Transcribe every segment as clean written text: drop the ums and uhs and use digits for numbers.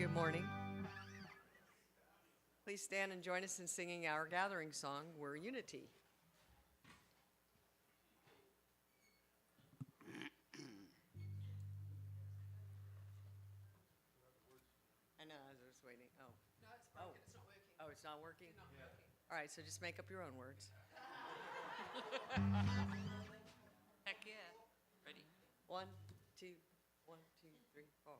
Good morning. Please stand and join us in singing our gathering song, We're Unity. I know, I was just waiting. Oh. No, it's broken. It's not working. Oh, it's not working? It's not working. All right, so just make up your own words. Heck yeah. Ready? 1, 2, 1, 2, 3, 4.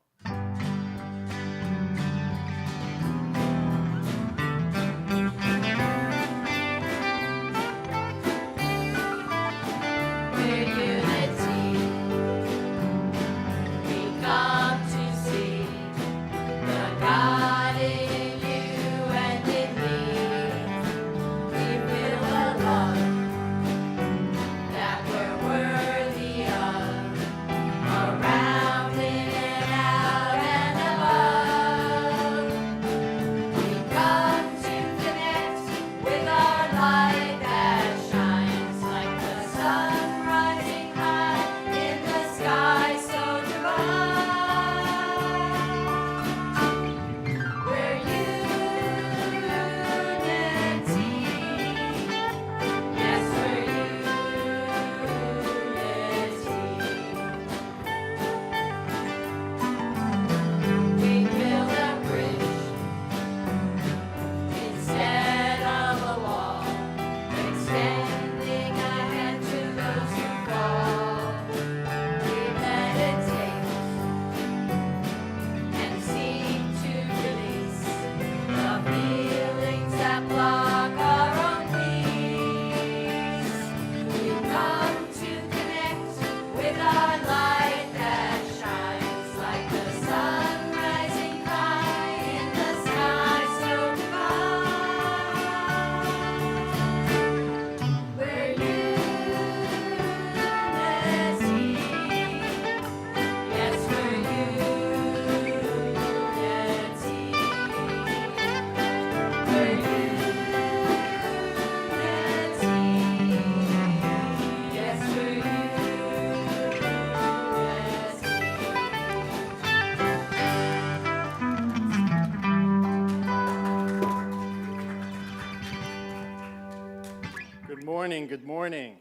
Good morning.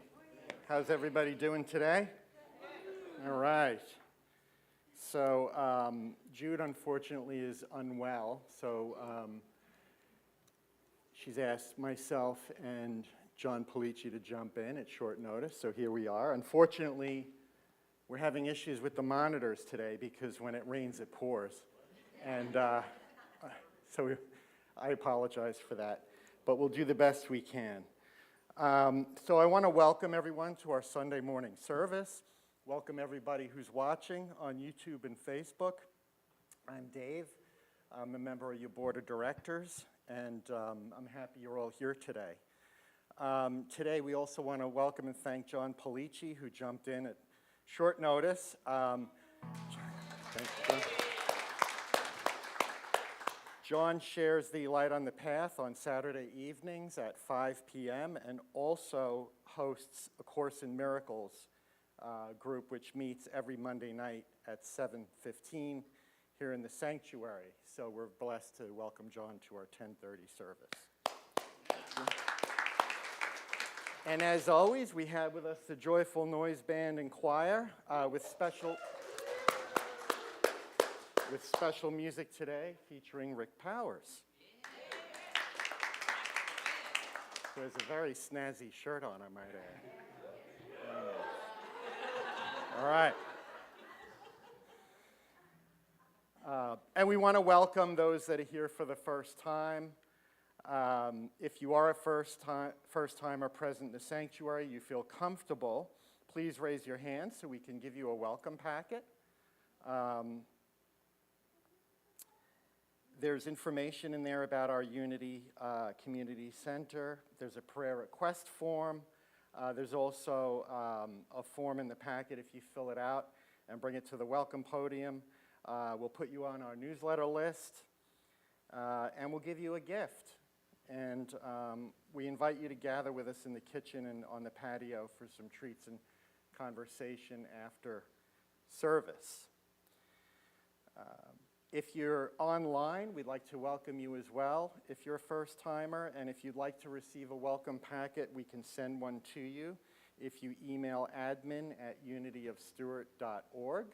How's everybody doing today? All right. So Jude, unfortunately, is unwell, so she's asked myself and John Pt.2 to jump in at short notice, so here we are. Unfortunately, we're having issues with the monitors today because when it rains, it pours. And so I apologize for that, but we'll do the best we can. So I want to welcome everyone to our Sunday morning service. Welcome everybody who's watching on YouTube and Facebook. I'm Dave. I'm a member of your board of directors, and I'm happy you're all here today. Today we also want to welcome and thank John Pt.2, who jumped in at short notice. Thank you, John. John shares the Light on the Path on Saturday evenings at 5 p.m. and also hosts a Course in Miracles group, which meets every Monday night at 7:15 here in the sanctuary. So we're blessed to welcome John to our 10:30 service. And as always, we have with us the Joyful Noise Band and Choir with special music today featuring Rick Powers. Who has a very snazzy shirt on, I might add. All right. And we want to welcome those that are here for the first time. If you are a first-timer present in the sanctuary, you feel comfortable, please raise your hand so we can give you a welcome packet. There's information in there about our Unity Community Center. There's a prayer request form. There's also a form in the packet if you fill it out and bring it to the welcome podium. We'll put you on our newsletter list, and we'll give you a gift. And we invite you to gather with us in the kitchen and on the patio for some treats and conversation after service. If you're online, we'd like to welcome you as well if you're a first-timer, and if you'd like to receive a welcome packet, we can send one to you if you email admin@unityofstewart.org.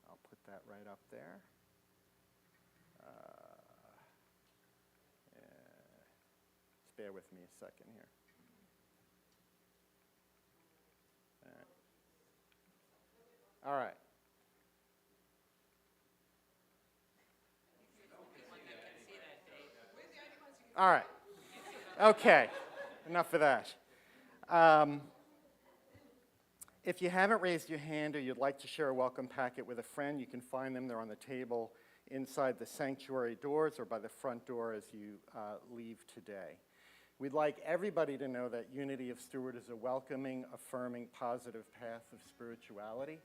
I'll put that right up there. Just bear with me a second here. All right. All right. Okay. Enough of that. If you haven't raised your hand or you'd like to share a welcome packet with a friend, you can find them. They're on the table inside the sanctuary doors or by the front door as you leave today. We'd like everybody to know that Unity of Stewart is a welcoming, affirming, positive path of spirituality.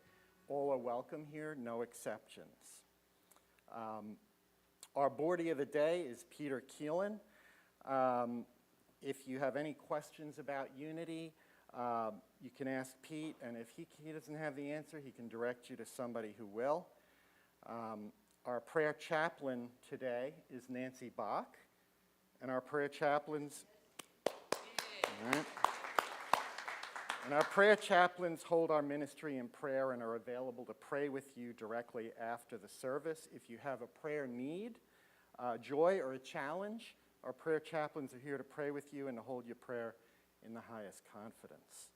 All are welcome here, no exceptions. Our boardie of the day is Peter Keelan. If you have any questions about Unity, you can ask Pete, and if he doesn't have the answer, he can direct you to somebody who will. Our prayer chaplain today is Nancy Bach, and our prayer chaplains, right. And our prayer chaplains hold our ministry in prayer and are available to pray with you directly after the service. If you have a prayer need, joy, or a challenge, our prayer chaplains are here to pray with you and to hold your prayer in the highest confidence.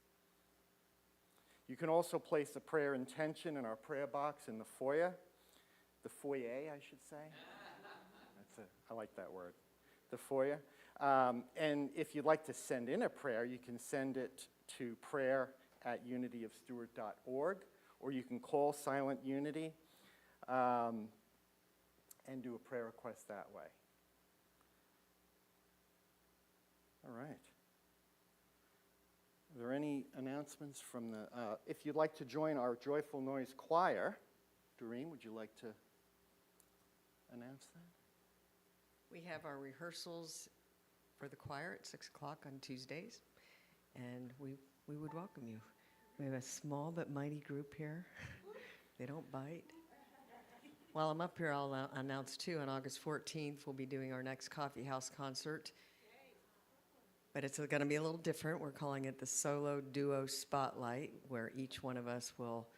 You can also place a prayer intention in our prayer box in the foyer. The foyer, I should say. I like that word. The foyer. And if you'd like to send in a prayer, you can send it to prayer@unityofstewart.org, or you can call Silent Unity and do a prayer request that way. All right. Are there any announcements from the, if you'd like to join our Joyful Noise Choir, Doreen, would you like to announce that? We have our rehearsals for the choir at 6 o'clock on Tuesdays, and we would welcome you. We have a small but mighty group here. They don't bite. While I'm up here, I'll announce too, on August 14th, we'll be doing our next coffee house concert. But it's going to be a little different. We're calling it the Solo Duo Spotlight, where each one of us will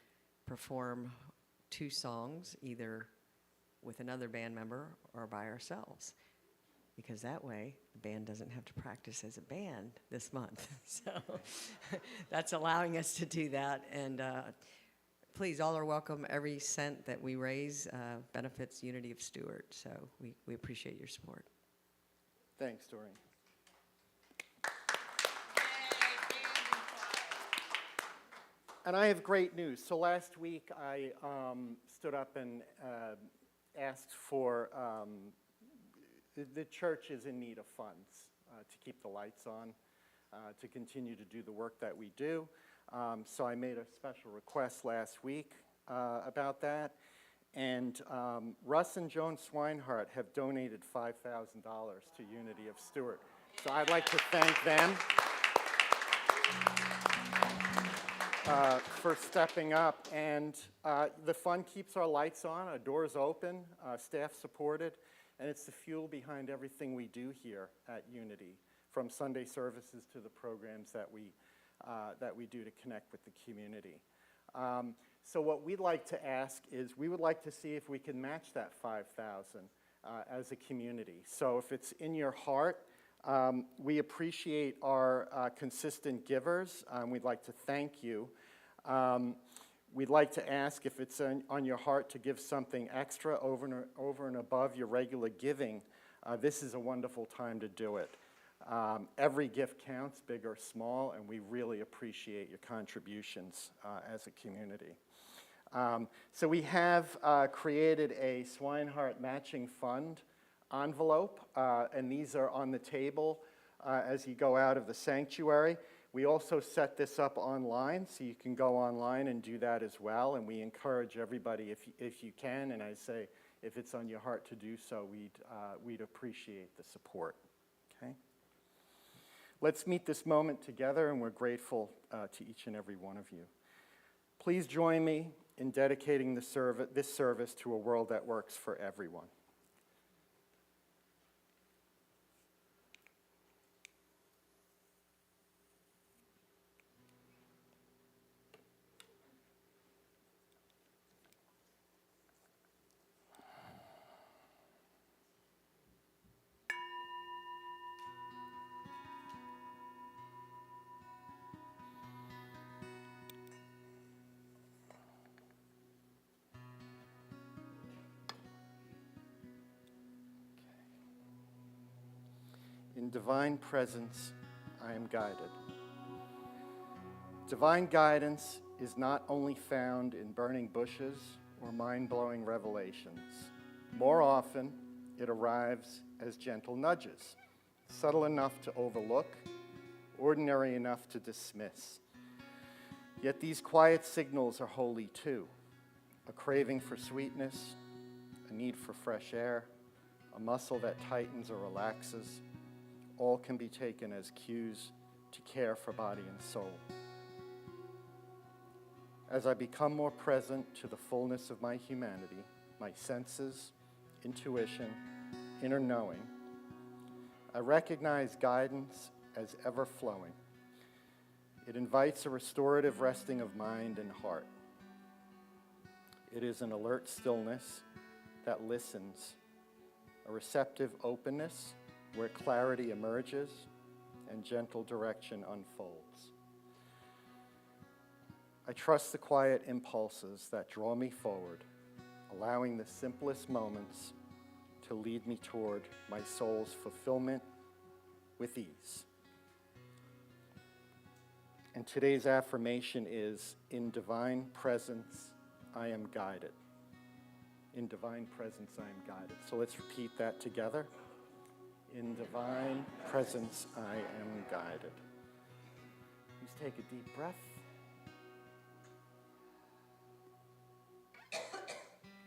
perform 2 songs, either with another band member or by ourselves. Because that way, the band doesn't have to practice as a band this month. So that's allowing us to do that. And please, all are welcome. Every cent that we raise benefits Unity of Stewart. So we appreciate your support. Thanks, Doreen. And I have great news. So last week I stood up and asked for, the church is in need of funds to keep the lights on, to continue to do the work that we do. So I made a special request last week about that. And Russ and Joan Swinehart have donated $5,000 to Unity of Stewart. So I'd like to thank them for stepping up. And the fund keeps our lights on, our doors open, staff supported, and it's the fuel behind everything we do here at Unity, from Sunday services to the programs that we do to connect with the community. So what we'd like to ask is, we would like to see if we can match that $5,000 as a community. So if it's in your heart, we appreciate our consistent givers. We'd like to thank you. We'd like to ask if it's on your heart to give something extra over and above your regular giving. This is a wonderful time to do it. Every gift counts, big or small, and we really appreciate your contributions as a community. So we have created a Swinehart Matching Fund envelope, and these are on the table as you go out of the sanctuary. We also set this up online, so you can go online and do that as well, and we encourage everybody, if you can, and I say, if it's on your heart to do so, we'd appreciate the support, okay? Let's meet this moment together, and we're grateful to each and every one of you. Please join me in dedicating this service to a world that works for everyone. In divine presence, I am guided. Divine guidance is not only found in burning bushes or mind-blowing revelations. More often, it arrives as gentle nudges, subtle enough to overlook, ordinary enough to dismiss. Yet these quiet signals are holy too. A craving for sweetness, a need for fresh air, a muscle that tightens or relaxes, all can be taken as cues to care for body and soul. As I become more present to the fullness of my humanity, my senses, intuition, inner knowing, I recognize guidance as ever-flowing. It invites a restorative resting of mind and heart. It is an alert stillness that listens, a receptive openness where clarity emerges and gentle direction unfolds. I trust the quiet impulses that draw me forward, allowing the simplest moments to lead me toward my soul's fulfillment with ease. And today's affirmation is, in divine presence, I am guided. In divine presence, I am guided. So let's repeat that together. In divine presence, I am guided. Please take a deep breath.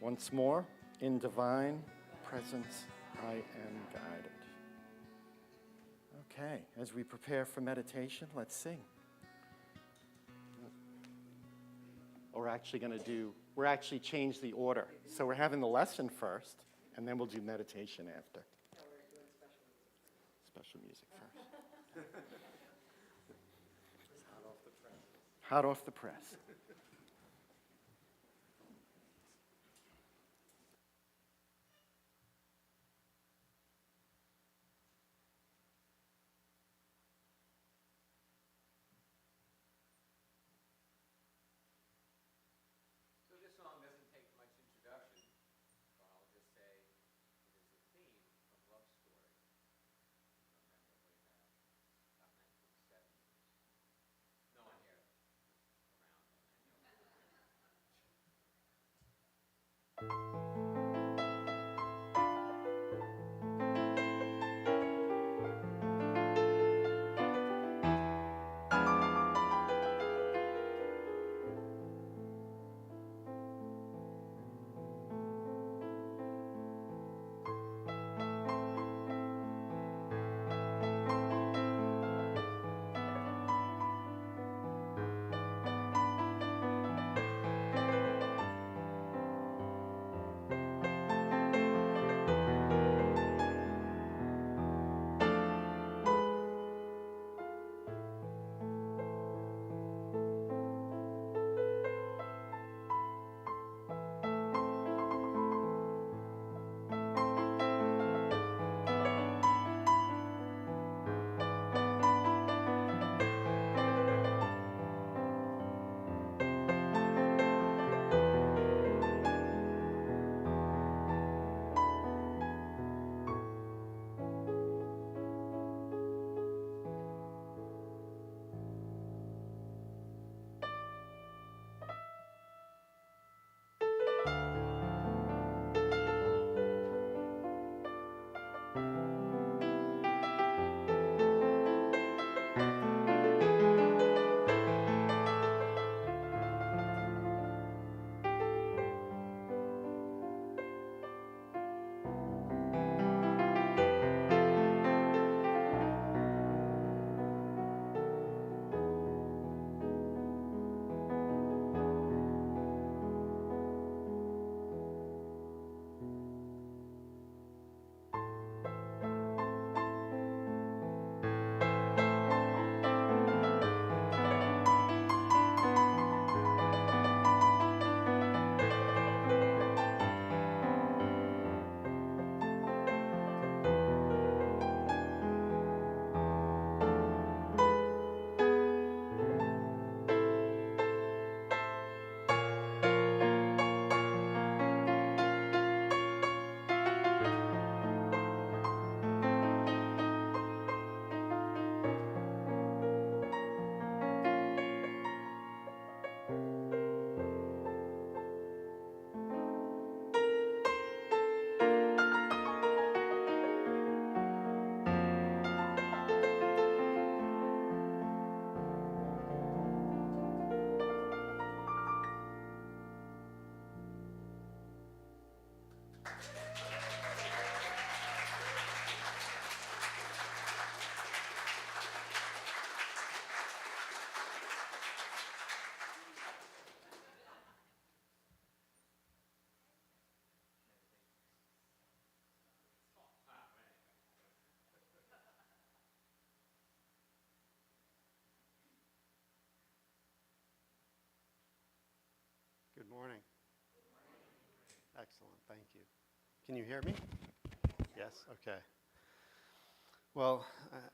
Once more, in divine presence, I am guided. Okay, as we prepare for meditation, let's sing. We're actually change the order. So we're having the lesson first, and then we'll do meditation after. Special music first. Hot off the press. Hot off the press. So this song doesn't take much introduction, but I'll just say it is a theme from Love Story. Remember way back, about 1970s. No one here was around then. Excellent, thank you. Can you hear me? Yes, okay. Well,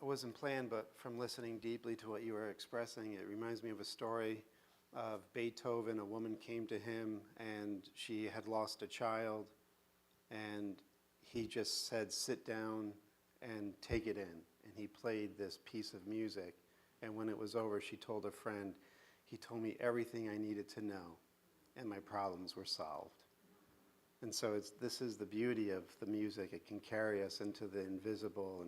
it wasn't planned, but from listening deeply to what you were expressing, it reminds me of a story of Beethoven. A woman came to him and she had lost a child, and he just said, sit down and take it in. And he played this piece of music. And when it was over, she told a friend, he told me everything I needed to know, and my problems were solved. And so this is the beauty of the music. It can carry us into the invisible.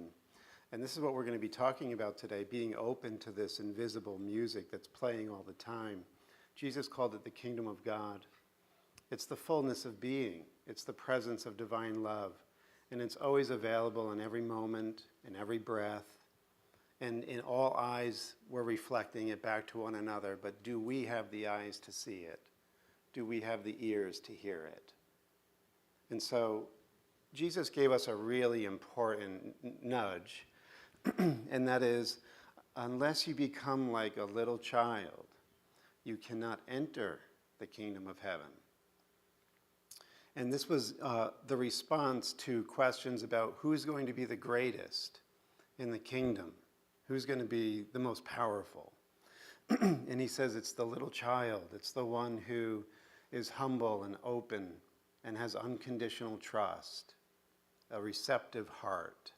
And this is what we're going to be talking about today, being open to this invisible music that's playing all the time. Jesus called it the kingdom of God. It's the fullness of being. It's the presence of divine love. And it's always available in every moment, in every breath. And in all eyes, we're reflecting it back to one another. But do we have the eyes to see it? Do we have the ears to hear it? And so Jesus gave us a really important nudge, and that is, unless you become like a little child, you cannot enter the kingdom of heaven. And this was the response to questions about who's going to be the greatest in the kingdom, who's going to be the most powerful. And he says it's the little child, it's the one who is humble and open and has unconditional trust, a receptive heart,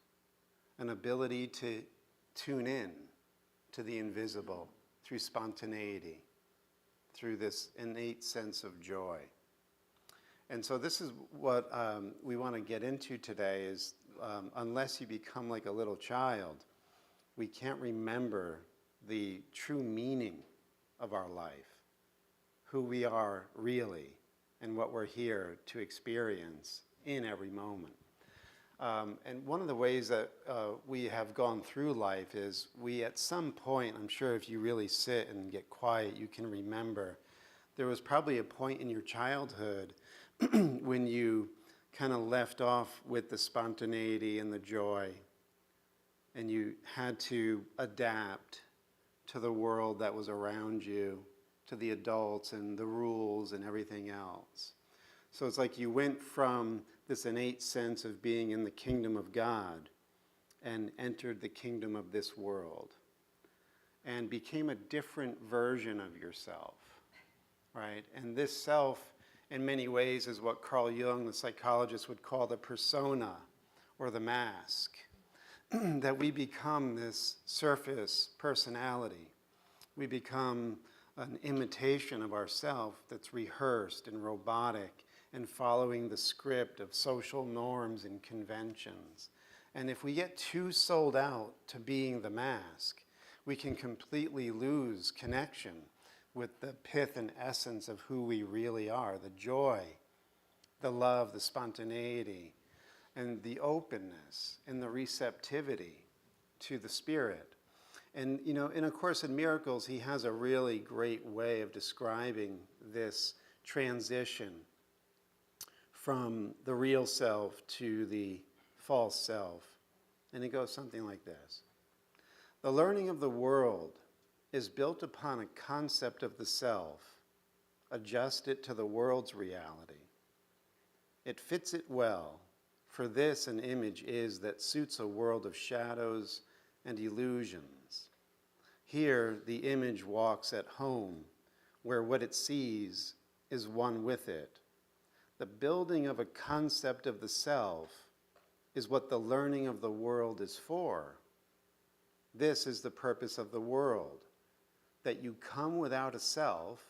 an ability to tune in to the invisible through spontaneity, through this innate sense of joy. And so this is what we want to get into today is unless you become like a little child, we can't remember the true meaning of our life, who we are really, and what we're here to experience in every moment. And one of the ways that we have gone through life is we at some point, I'm sure if you really sit and get quiet, you can remember there was probably a point in your childhood when you kind of left off with the spontaneity and the joy, and you had to adapt to the world that was around you, to the adults and the rules and everything else. So it's like you went from this innate sense of being in the kingdom of God and entered the kingdom of this world and became a different version of yourself, right? And this self, in many ways, is what Carl Jung, the psychologist, would call the persona or the mask, that we become this surface personality. We become an imitation of ourself that's rehearsed and robotic and following the script of social norms and conventions. And if we get too sold out to being the mask, we can completely lose connection with the pith and essence of who we really are, the joy, the love, the spontaneity, and the openness and the receptivity to the Spirit. And, you know, in A Course in Miracles, he has a really great way of describing this transition from the real self to the false self. And it goes something like this. The learning of the world is built upon a concept of the self, adjust it to the world's reality. It fits it well, for this an image is that suits a world of shadows and illusions. Here the image walks at home, where what it sees is one with it. The building of a concept of the self is what the learning of the world is for. This is the purpose of the world, that you come without a self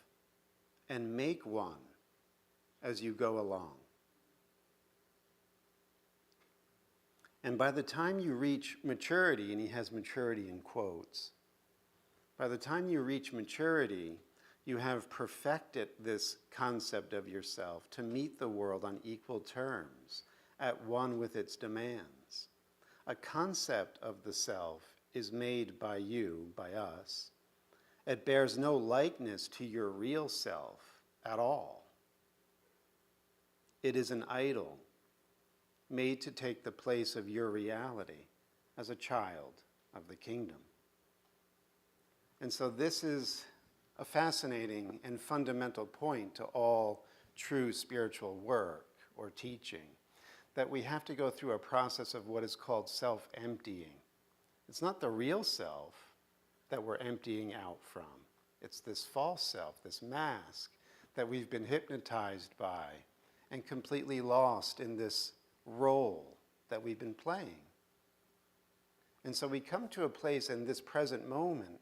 and make one as you go along. And by the time you reach maturity, and he has maturity in quotes, by the time you reach maturity, you have perfected this concept of yourself to meet the world on equal terms, at one with its demands. A concept of the self is made by you, by us. It bears no likeness to your real self at all. It is an idol made to take the place of your reality as a child of the kingdom. And so this is a fascinating and fundamental point to all true spiritual work, or teaching, that we have to go through a process of what is called self-emptying. It's not the real self that we're emptying out from. It's this false self, this mask that we've been hypnotized by and completely lost in this role that we've been playing. And so we come to a place in this present moment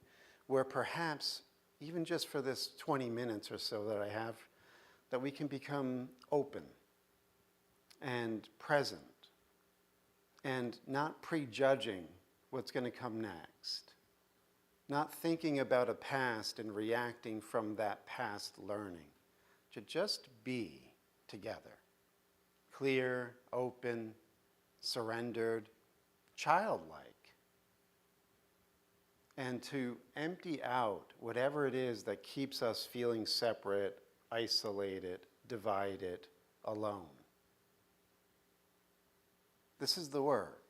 where perhaps, even just for this 20 minutes or so that I have, that we can become open and present and not prejudging what's going to come next, not thinking about a past and reacting from that past learning, to just be together, clear, open, surrendered, childlike, and to empty out whatever it is that keeps us feeling separate, isolated, divided, alone. This is the work.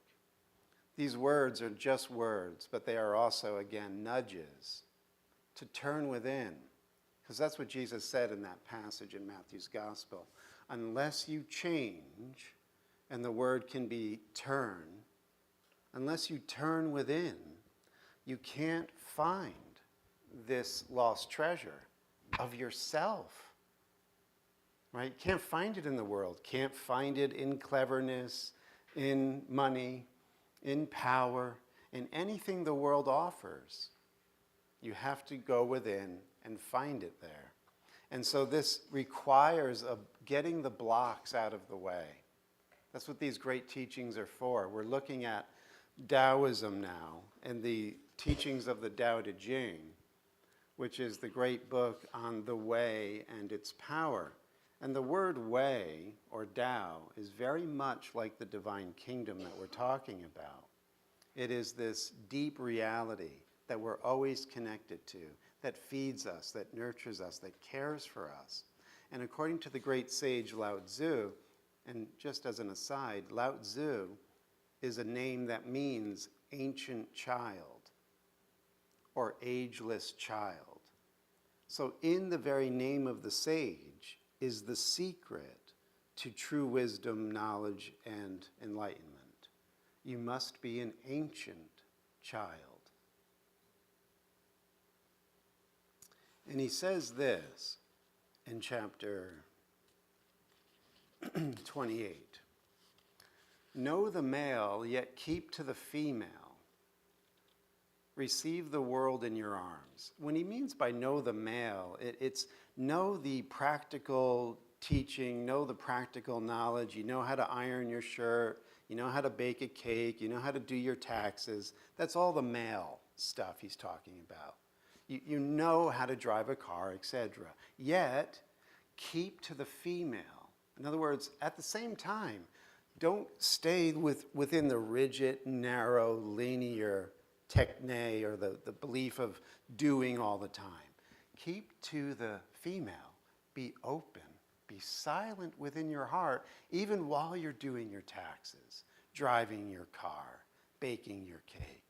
These words are just words, but they are also, again, nudges to turn within. Because that's what Jesus said in that passage in Matthew's Gospel. Unless you change, and the word can be turn, unless you turn within, you can't find this lost treasure of yourself. Right? Can't find it in the world. Can't find it in cleverness, in money, in power, in anything the world offers. You have to go within and find it there. And so this requires getting the blocks out of the way. That's what these great teachings are for. We're looking at Taoism now and the teachings of the Tao Te Ching, which is the great book on the way and its power. And the word way, or Tao, is very much like the divine kingdom that we're talking about. It is this deep reality that we're always connected to, that feeds us, that nurtures us, that cares for us. And according to the great sage Lao Tzu, and just as an aside, Lao Tzu is a name that means ancient child or ageless child. So in the very name of the sage is the secret to true wisdom, knowledge, and enlightenment. You must be an ancient child. And he says this in chapter 28. Know the male, yet keep to the female. Receive the world in your arms. When he means by know the male, it's know the practical teaching, know the practical knowledge. You know how to iron your shirt. You know how to bake a cake. You know how to do your taxes. That's all the male stuff he's talking about. You know how to drive a car, etc. Yet, keep to the female. In other words, at the same time, don't stay within the rigid, narrow, linear techne or the belief of doing all the time. Keep to the female. Be open. Be silent within your heart, even while you're doing your taxes, driving your car, baking your cake.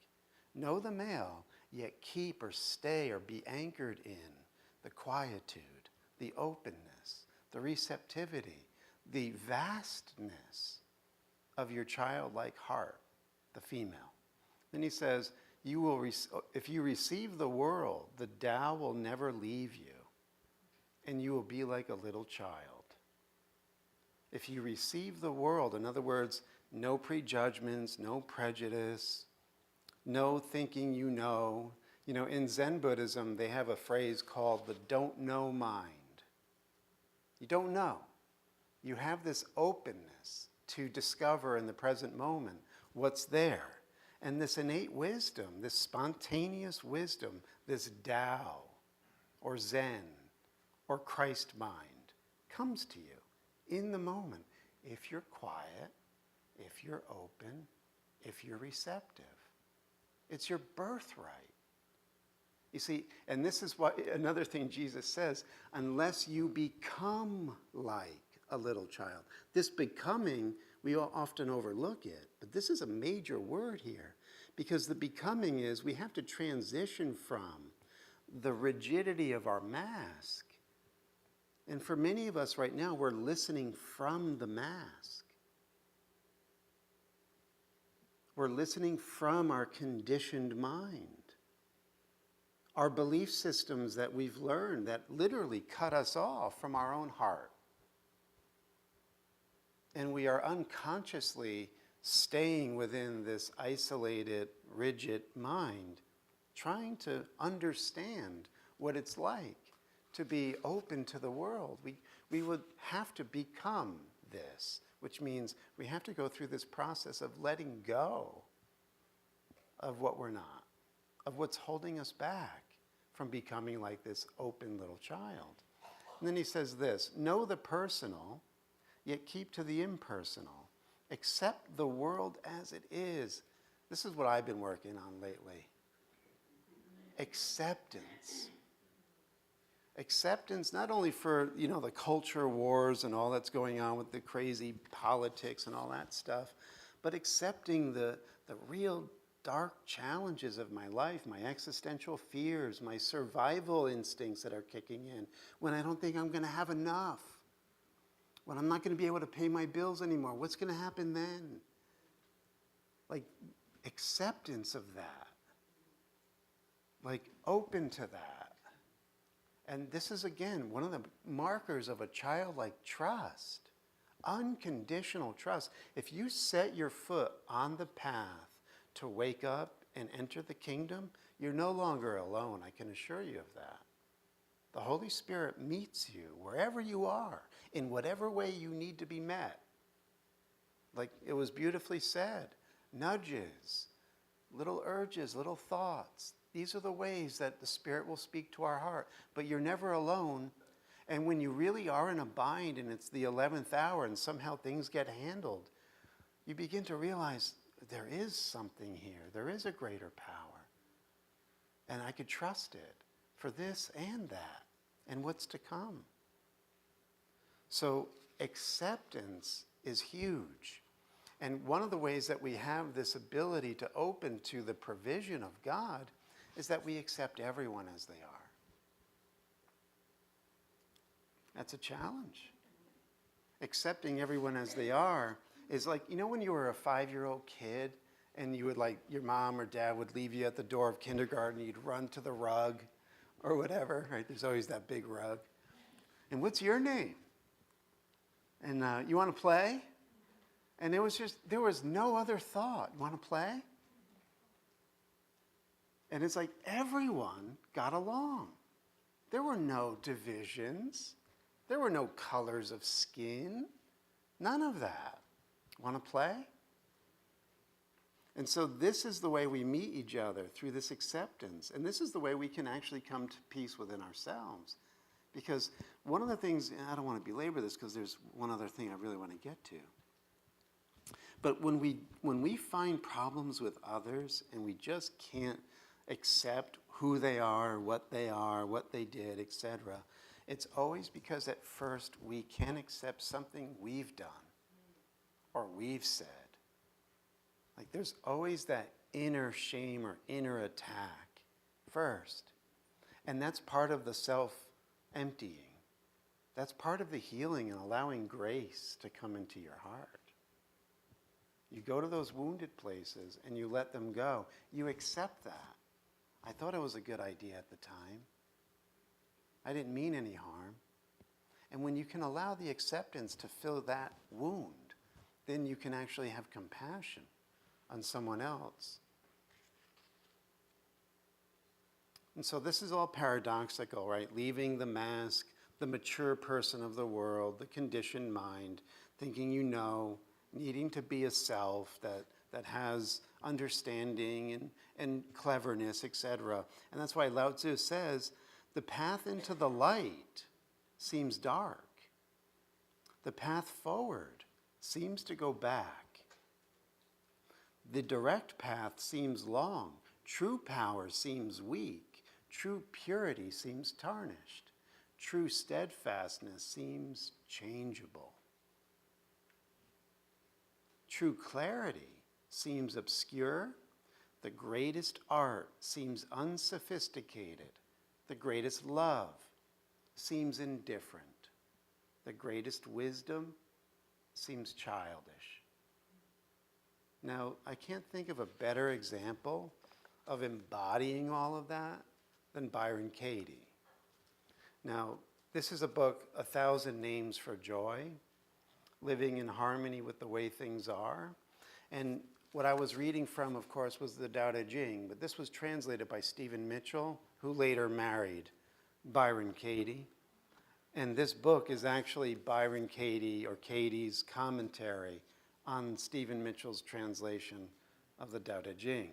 Know the male, yet keep or stay or be anchored in the quietude, the openness, the receptivity, the vastness of your childlike heart, the female. Then he says, if you receive the world, the Tao will never leave you, and you will be like a little child. If you receive the world, in other words, no prejudgments, no prejudice, no thinking you know. You know, in Zen Buddhism, they have a phrase called the don't know mind. You don't know. You have this openness to discover in the present moment what's there. And this innate wisdom, this spontaneous wisdom, this Tao or Zen or Christ mind comes to you in the moment if you're quiet, if you're open, if you're receptive. It's your birthright. You see, and this is what another thing Jesus says, unless you become like a little child. This becoming, we often overlook it, but this is a major word here, because the becoming is we have to transition from the rigidity of our mask And for many of us right now, we're listening from the mask. We're listening from our conditioned mind. Our belief systems that we've learned that literally cut us off from our own heart. And we are unconsciously staying within this isolated, rigid mind, trying to understand what it's like to be open to the world. We would have to become this, which means we have to go through this process of letting go of what we're not, of what's holding us back from becoming like this open little child. And then he says this, know the personal, yet keep to the impersonal. Accept the world as it is. This is what I've been working on lately. Acceptance. Acceptance not only for, the culture wars and all that's going on with the crazy politics and all that stuff, but accepting the real dark challenges of my life, my existential fears, my survival instincts that are kicking in when I don't think I'm going to have enough, when I'm not going to be able to pay my bills anymore. What's going to happen then? Like acceptance of that, like open to that. And this is, again, one of the markers of a childlike trust, unconditional trust. If you set your foot on the path to wake up and enter the kingdom, you're no longer alone, I can assure you of that. The Holy Spirit meets you wherever you are, in whatever way you need to be met. Like it was beautifully said, nudges, little urges, little thoughts. These are the ways that the Spirit will speak to our heart. But you're never alone. And when you really are in a bind and it's the 11th hour and somehow things get handled, you begin to realize there is something here. There is a greater power. And I could trust it for this and that and what's to come. So acceptance is huge. And one of the ways that we have this ability to open to the provision of God is that we accept everyone as they are. That's a challenge. Accepting everyone as they are is like, when you were a 5-year-old kid and you would your mom or dad would leave you at the door of kindergarten, you'd run to the rug or whatever, right? There's always that big rug. And what's your name? And you want to play? And there was no other thought. You want to play? And it's like everyone got along. There were no divisions. There were no colors of skin. None of that. Want to play? And so this is the way we meet each other, through this acceptance. And this is the way we can actually come to peace within ourselves. Because one of the things, and I don't want to belabor this because there's one other thing I really want to get to. But when we find problems with others and we just can't accept who they are, what they did, etc., it's always because at first we can't accept something we've done or we've said. Like there's always that inner shame or inner attack first. And that's part of the self-emptying. That's part of the healing and allowing grace to come into your heart. You go to those wounded places and you let them go. You accept that. I thought it was a good idea at the time. I didn't mean any harm. And when you can allow the acceptance to fill that wound, then you can actually have compassion on someone else. And so this is all paradoxical, right? Leaving the mask, the mature person of the world, the conditioned mind, thinking needing to be a self that has understanding and cleverness, etc. And that's why Lao Tzu says, the path into the light seems dark. The path forward seems to go back. The direct path seems long. True power seems weak. True purity seems tarnished. True steadfastness seems changeable. True clarity seems obscure. The greatest art seems unsophisticated. The greatest love seems indifferent. the greatest wisdom seems childish. Now, I can't think of a better example of embodying all of that than Byron Katie. Now, this is a book, 1,000 Names for Joy, living in harmony with the way things are. And what I was reading from, of course, was the Tao Te Ching, but this was translated by Stephen Mitchell, who later married Byron Katie. And this book is actually Byron Katie, or Katie's commentary on Stephen Mitchell's translation of the Tao Te Ching.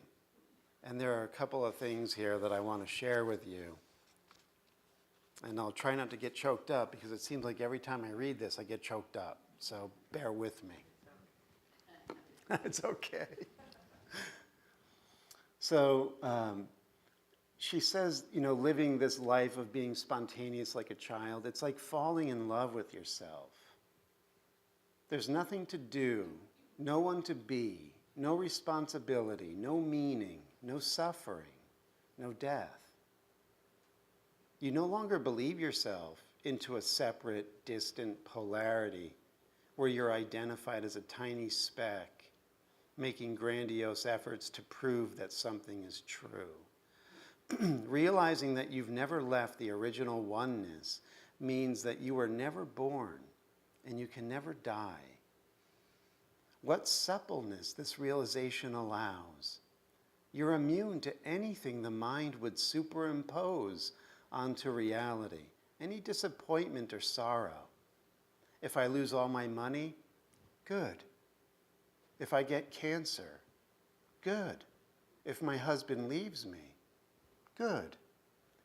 And there are a couple of things here that I want to share with you. And I'll try not to get choked up, because it seems like every time I read this, I get choked up. So bear with me. It's okay. So she says, living this life of being spontaneous like a child, it's like falling in love with yourself. There's nothing to do, no one to be, no responsibility, no meaning, no suffering, no death. You no longer believe yourself into a separate, distant polarity where you're identified as a tiny speck, making grandiose efforts to prove that something is true. Realizing that you've never left the original oneness means that you were never born and you can never die. What suppleness this realization allows. You're immune to anything the mind would superimpose onto reality, any disappointment or sorrow. If I lose all my money, good. If I get cancer, good. If my husband leaves me, good.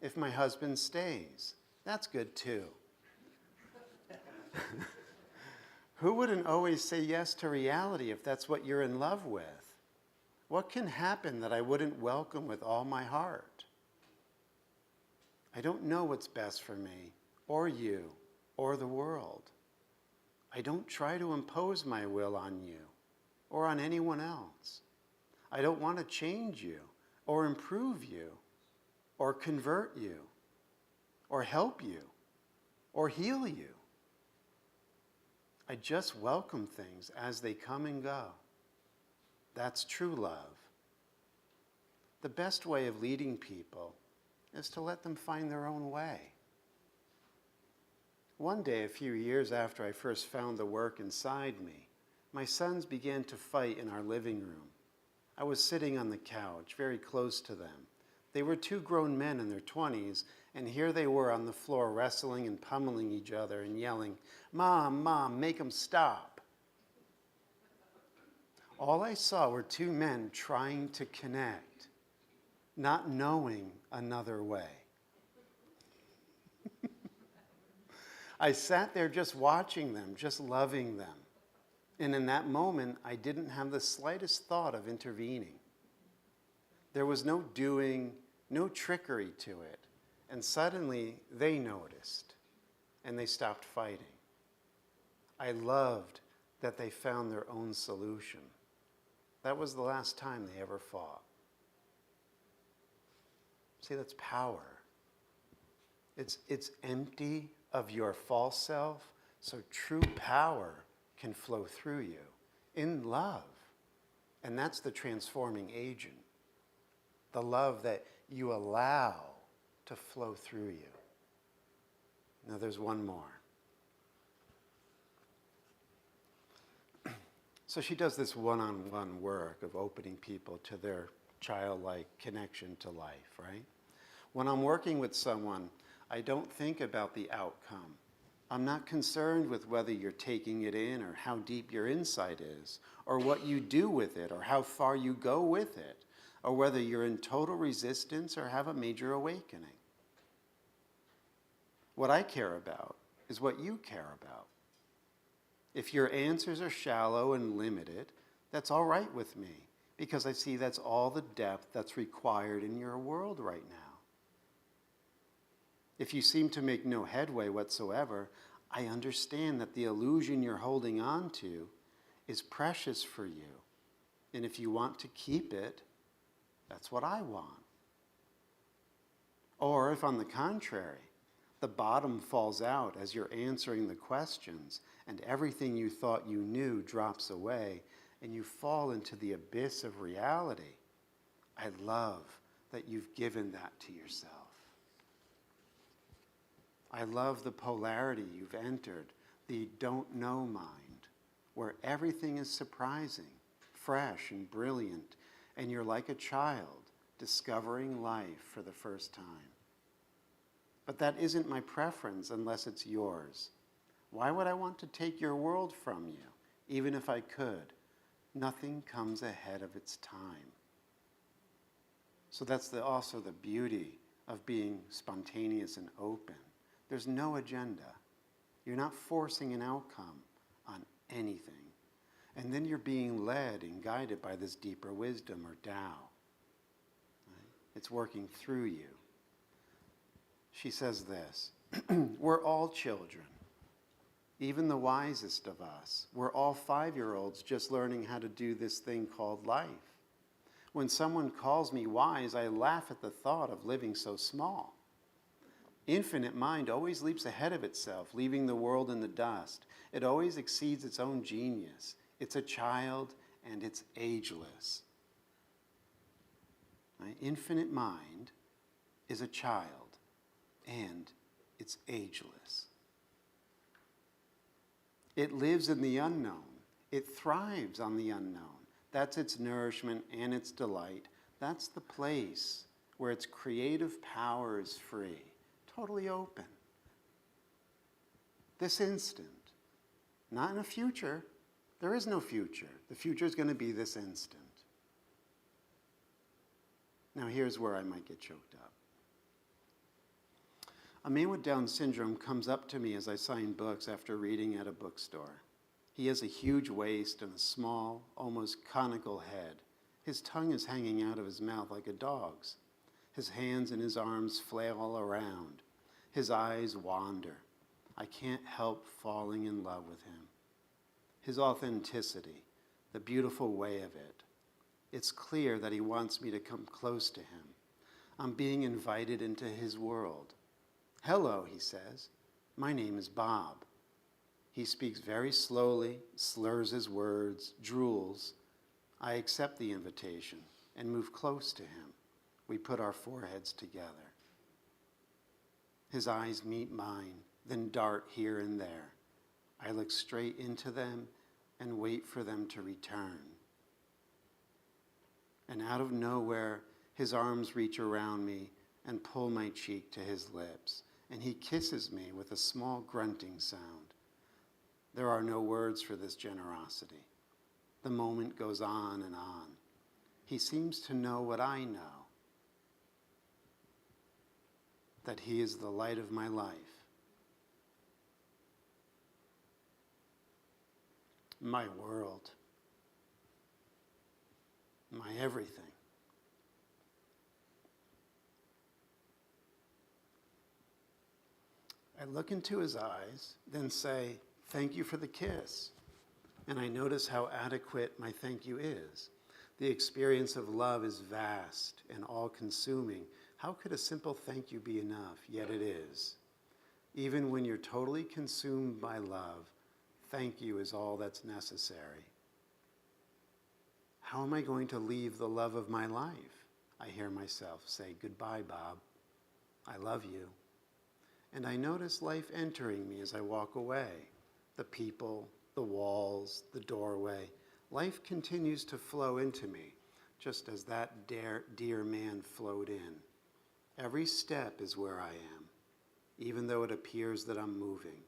If my husband stays, that's good too. Who wouldn't always say yes to reality if that's what you're in love with? What can happen that I wouldn't welcome with all my heart? I don't know what's best for me, or you, or the world. I don't try to impose my will on you, or on anyone else. I don't want to change you, or improve you, or convert you, or help you, or heal you. I just welcome things as they come and go. That's true love. The best way of leading people is to let them find their own way. One day, a few years after I first found the work inside me, my sons began to fight in our living room. I was sitting on the couch, very close to them. They were two grown men in their 20s, and here they were on the floor wrestling and pummeling each other and yelling, "Mom, Mom, make them stop." All I saw were two men trying to connect, not knowing another way. I sat there just watching them, just loving them. And in that moment, I didn't have the slightest thought of intervening. There was no doing, no trickery to it. And suddenly, they noticed, and they stopped fighting. I loved that they found their own solution. That was the last time they ever fought. See, that's power. It's empty of your false self, so true power can flow through you in love. And that's the transforming agent. The love that you allow to flow through you. Now there's one more. So she does this one-on-one work of opening people to their childlike connection to life, right? When I'm working with someone, I don't think about the outcome. I'm not concerned with whether you're taking it in or how deep your insight is, or what you do with it, or how far you go with it, or whether you're in total resistance or have a major awakening. What I care about is what you care about. If your answers are shallow and limited, that's all right with me, because I see that's all the depth that's required in your world right now. If you seem to make no headway whatsoever, I understand that the illusion you're holding on to is precious for you. And if you want to keep it, that's what I want. Or if on the contrary, The bottom falls out as you're answering the questions, and everything you thought you knew drops away, and you fall into the abyss of reality. I love that you've given that to yourself. I love the polarity you've entered, the don't know mind, where everything is surprising, fresh and brilliant, and you're like a child discovering life for the first time. But that isn't my preference unless it's yours. Why would I want to take your world from you, even if I could? Nothing comes ahead of its time. So that's also the beauty of being spontaneous and open. There's no agenda. You're not forcing an outcome on anything. And then you're being led and guided by this deeper wisdom or Tao. Right? It's working through you. She says this, we're all children, even the wisest of us. We're all 5-year-olds just learning how to do this thing called life. When someone calls me wise, I laugh at the thought of living so small. Infinite mind always leaps ahead of itself, leaving the world in the dust. It always exceeds its own genius. It's a child and it's ageless. Right? Infinite mind is a child and it's ageless. It lives in the unknown. It thrives on the unknown. That's its nourishment and its delight. That's the place where its creative power is free, totally open. This instant, not in a future. There is no future. The future is going to be this instant. Now here's where I might get choked up. A man with Down syndrome comes up to me as I sign books after reading at a bookstore. He has a huge waist and a small, almost conical head. His tongue is hanging out of his mouth like a dog's. His hands and his arms flail around. His eyes wander. I can't help falling in love with him. His authenticity, the beautiful way of it. It's clear that he wants me to come close to him. I'm being invited into his world. Hello, he says. My name is Bob. He speaks very slowly, slurs his words, drools. I accept the invitation and move close to him. We put our foreheads together. His eyes meet mine, then dart here and there. I look straight into them and wait for them to return. And out of nowhere, his arms reach around me and pull my cheek to his lips, and he kisses me with a small grunting sound. There are no words for this generosity. The moment goes on and on. He seems to know what I know, that he is the light of my life. My world, my everything. I look into his eyes, then say, thank you for the kiss. And I notice how adequate my thank you is. The experience of love is vast and all-consuming. How could a simple thank you be enough? Yet it is. Even when you're totally consumed by love, thank you is all that's necessary. How am I going to leave the love of my life? I hear myself say, goodbye, Bob. I love you. And I notice life entering me as I walk away. The people, the walls, the doorway. Life continues to flow into me, just as that dear man flowed in. Every step is where I am, even though it appears that I'm moving.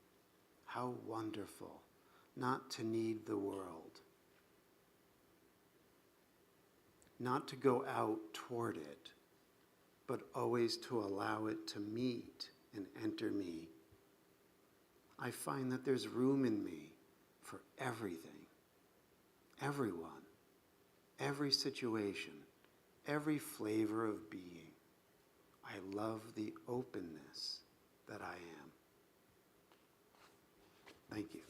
How wonderful not to need the world, not to go out toward it, but always to allow it to meet and enter me. I find that there's room in me for everything, everyone, every situation, every flavor of being. I love the openness that I am. Thank you.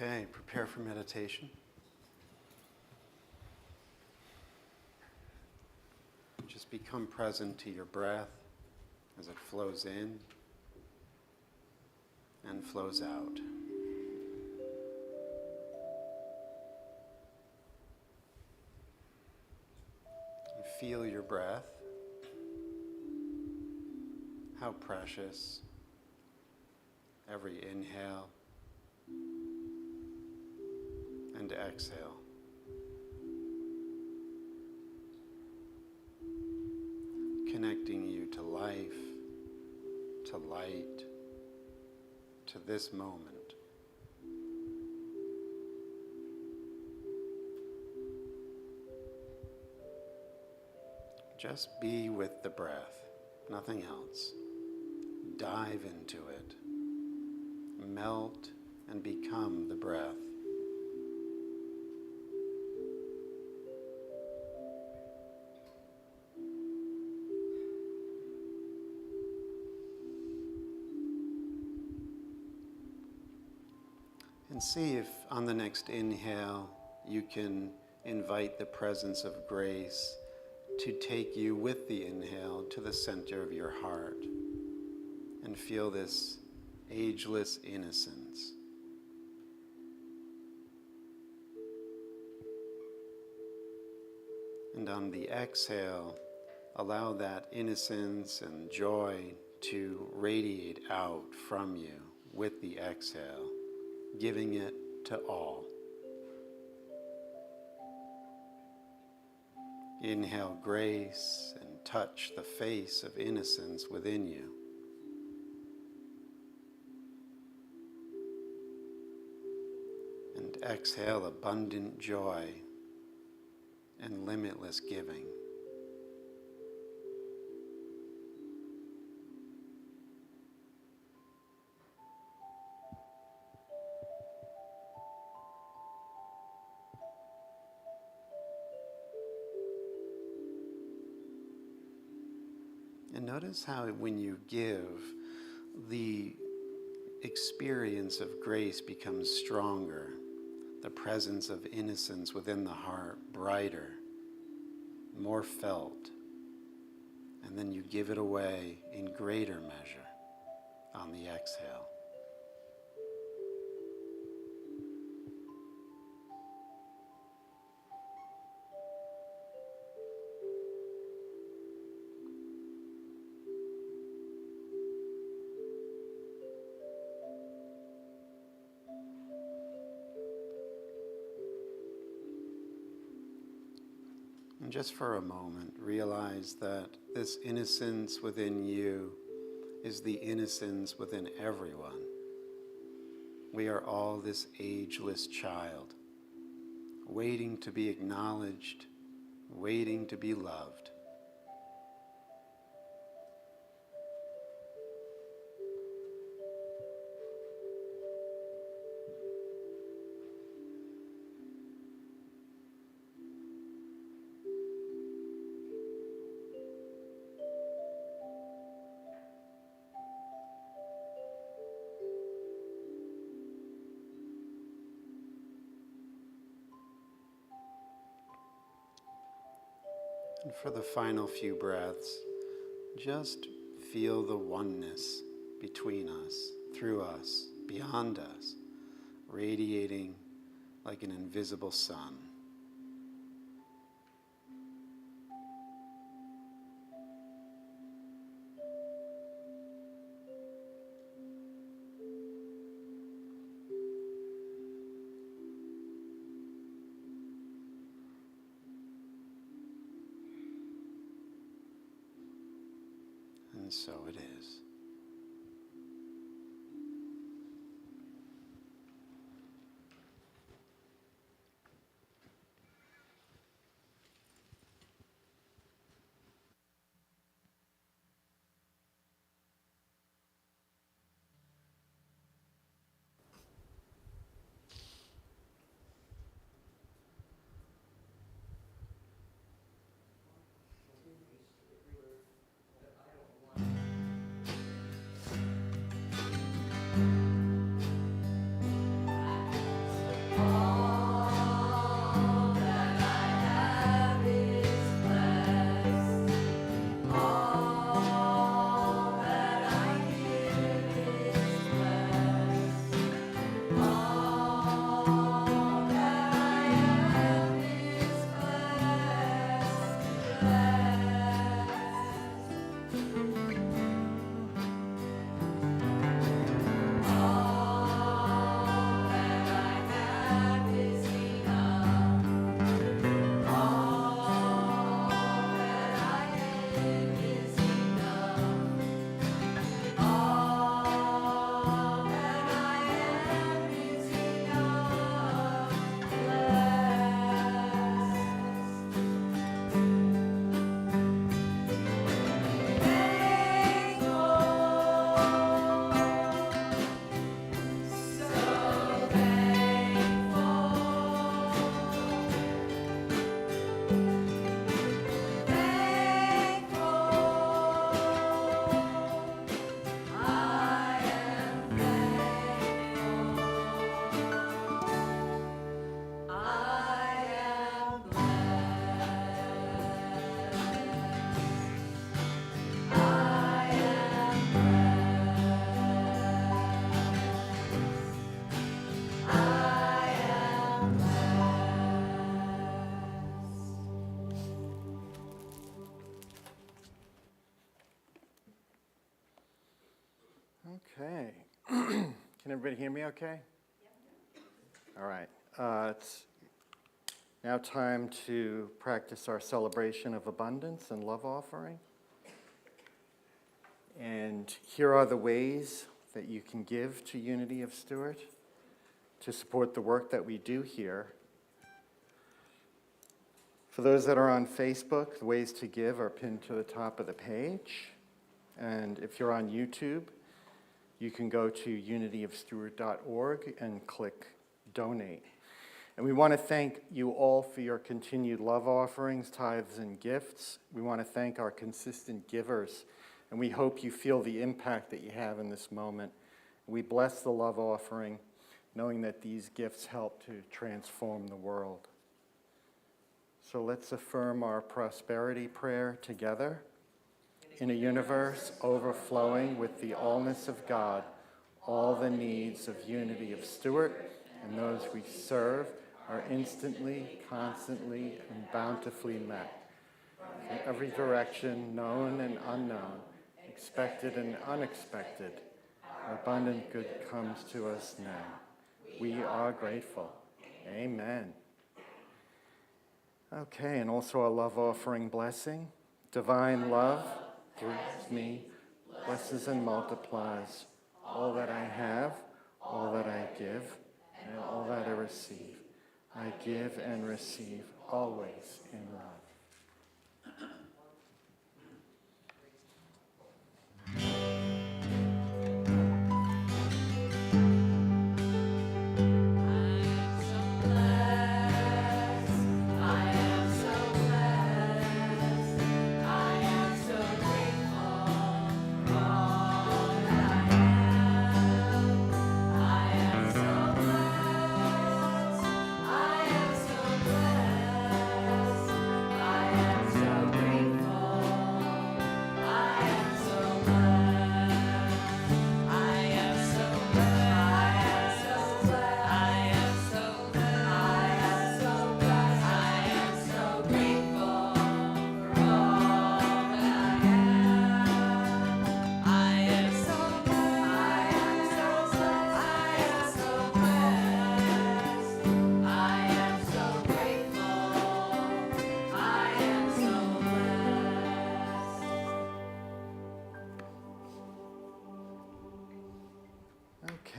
Okay, prepare for meditation. Just become present to your breath as it flows in and flows out. Feel your breath, how precious every inhale and exhale. Connecting you to life, to light, to this moment. Just be with the breath, nothing else. Dive into it. Melt and become the breath. And see if on the next inhale you can invite the presence of grace to take you with the inhale to the center of your heart and feel this ageless innocence. And on the exhale, allow that innocence and joy to radiate out from you with the exhale, giving it to all. Inhale grace and touch the face of innocence within you. And exhale abundant joy and limitless giving. And notice how when you give, the experience of grace becomes stronger, the presence of innocence within the heart brighter, more felt, and then you give it away in greater measure on the exhale. And just for a moment, realize that this innocence within you is the innocence within everyone. We are all this ageless child, waiting to be acknowledged, waiting to be loved. And for the final few breaths, just feel the oneness between us, through us, beyond us, radiating like an invisible sun. And so it is. everybody hear me okay? All right. It's now time to practice our celebration of abundance and love offering. And here are the ways that you can give to Unity of Stewart to support the work that we do here. For those that are on Facebook, the ways to give are pinned to the top of the page. And if you're on YouTube, you can go to unityofstewart.org and click Donate. And we want to thank you all for your continued love offerings, tithes, and gifts. We want to thank our consistent givers, and we hope you feel the impact that you have in this moment. We bless the love offering, knowing that these gifts help to transform the world. So let's affirm our prosperity prayer together. In a universe overflowing with the allness of God, all the needs of Unity of Stewart and those we serve are instantly, constantly, and bountifully met. From every direction, known and unknown, expected and unexpected, abundant good comes to us now. We are grateful. Amen. Okay, and also a love offering blessing. Divine love through me, blesses and multiplies all that I have, all that I give, and all that I receive. I give and receive always in love.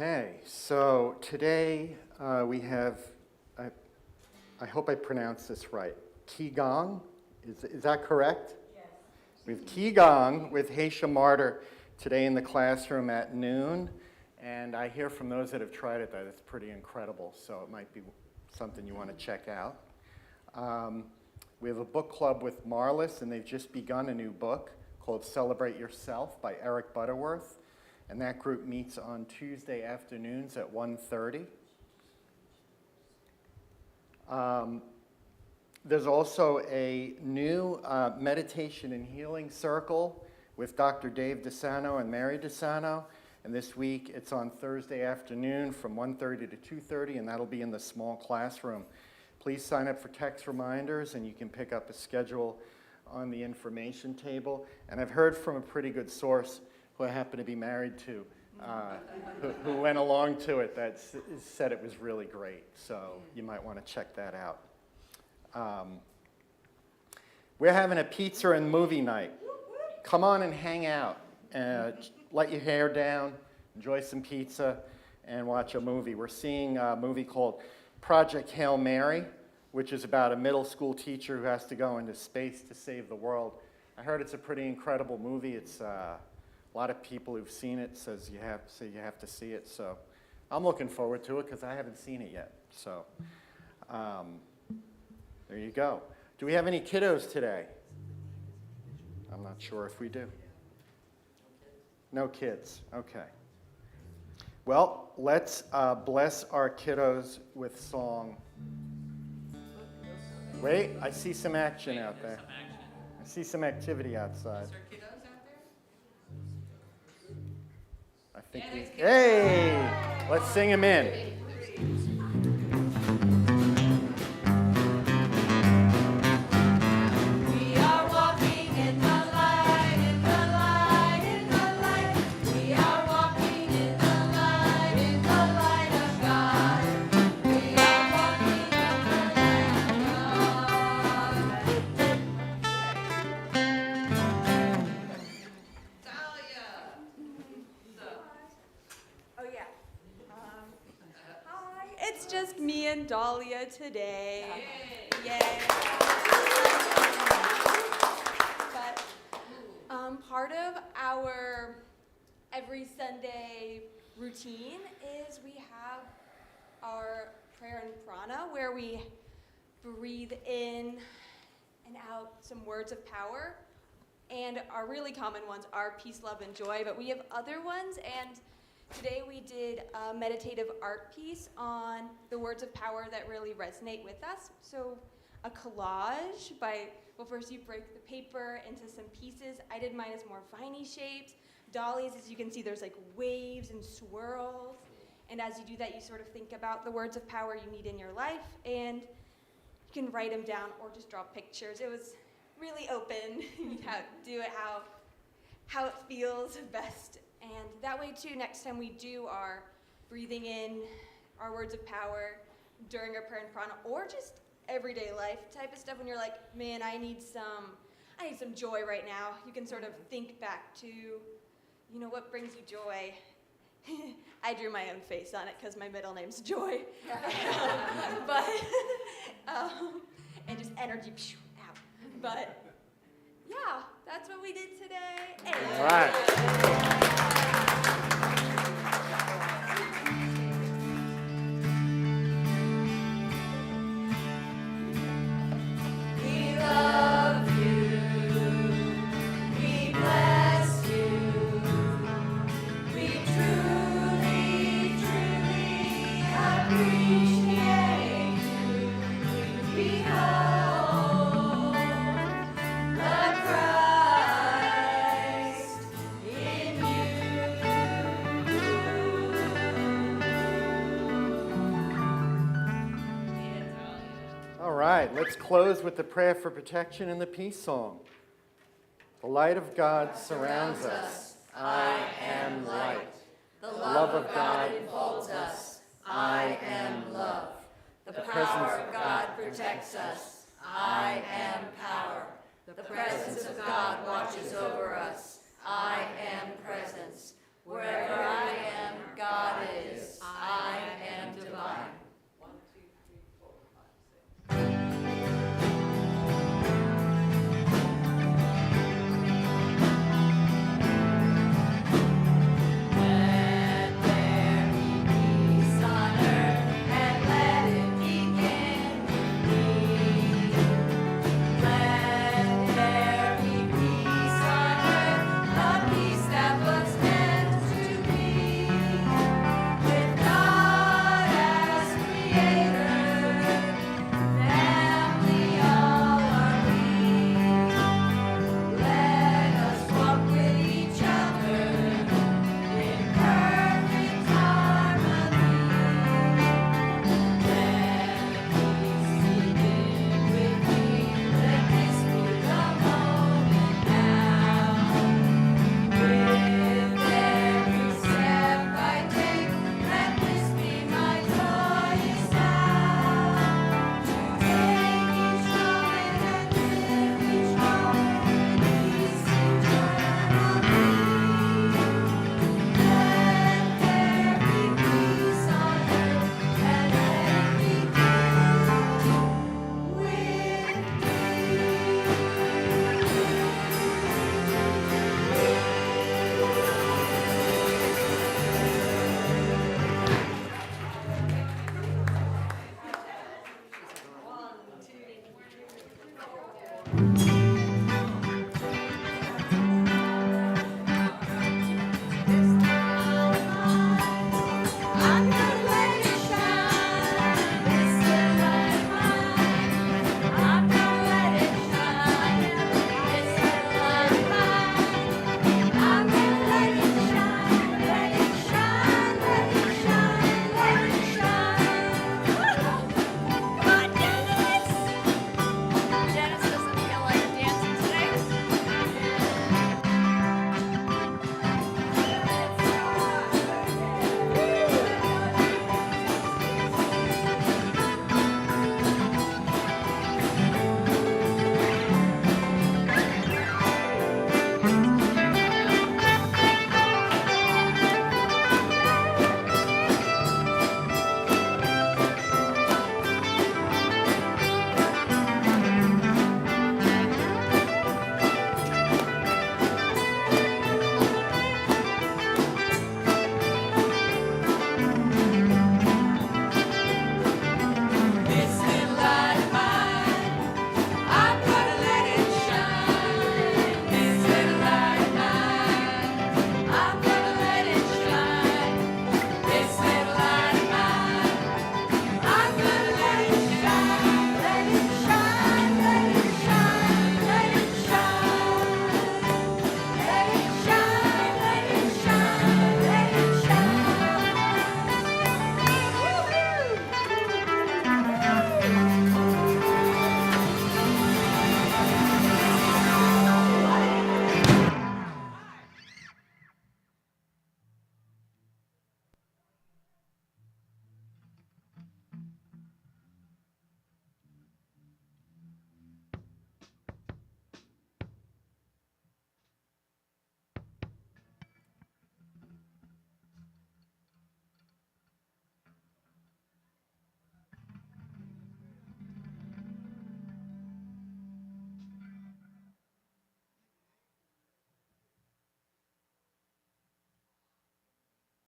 Okay, so today we have, I hope I pronounced this right, Qigong, is that correct? Yes. We have Qigong with Haisha Martyr today in the classroom at noon, and I hear from those that have tried it that it's pretty incredible, so it might be something you want to check out. We have a book club with Marlis, and they've just begun a new book called Celebrate Yourself by Eric Butterworth. And that group meets on Tuesday afternoons at 1:30. There's also a new meditation and healing circle with Dr. Dave DeSano and Mary DeSano. And this week it's on Thursday afternoon from 1:30 to 2:30, and that'll be in the small classroom. Please sign up for text reminders, and you can pick up a schedule on the information table. And I've heard from a pretty good source who I happen to be married to, who went along to it, that said it was really great. So you might want to check that out. We're having a pizza and movie night. Come on and hang out. Let your hair down, enjoy some pizza, and watch a movie. We're seeing a movie called Project Hail Mary, which is about a middle school teacher who has to go into space to save the world. I heard it's a pretty incredible movie. It's a lot of people who've seen it say you have to see it. So I'm looking forward to it because I haven't seen it yet. So there you go. Do we have any kiddos today? I'm not sure if we do. No kids. Okay. Well, let's bless our kiddos with song. Wait, I see some action out there. I see some activity outside. Is there kiddos out there? I think hey, let's sing them in. We are walking in the light, in the light, in the light. We are walking in the light, in the just me and Dahlia today. Yay. But part of our every Sunday routine is we have our prayer and prana where we breathe in and out some words of power. And our really common ones are peace, love, and joy, but we have other ones. And today we did a meditative art piece on the words of power that really resonate with us. So a collage well, first you break the paper into some pieces. I did mine as more viney shapes. Dolly's, as you can see, there's like waves and swirls. And as you do that, you sort of think about the words of power you need in your life, and you can write them down or just draw pictures. It was really open. You have to do it how it feels best. And that way, too, next time we do our breathing in our words of power during our prayer and prana, or just everyday life type of stuff, when you're like, man, I need some joy right now, you can sort of think back to, what brings you joy. I drew my own face on it because my middle name's Joy. But, and just energy, out. But, yeah, that's what we did today. All right. We love you. We bless you. We truly, truly appreciate you. We behold the Christ in All right, let's close with the prayer for protection and the peace song. The light of God surrounds us. I am light. The love of God enfolds us. I am love. The power of God protects us. I am power. The presence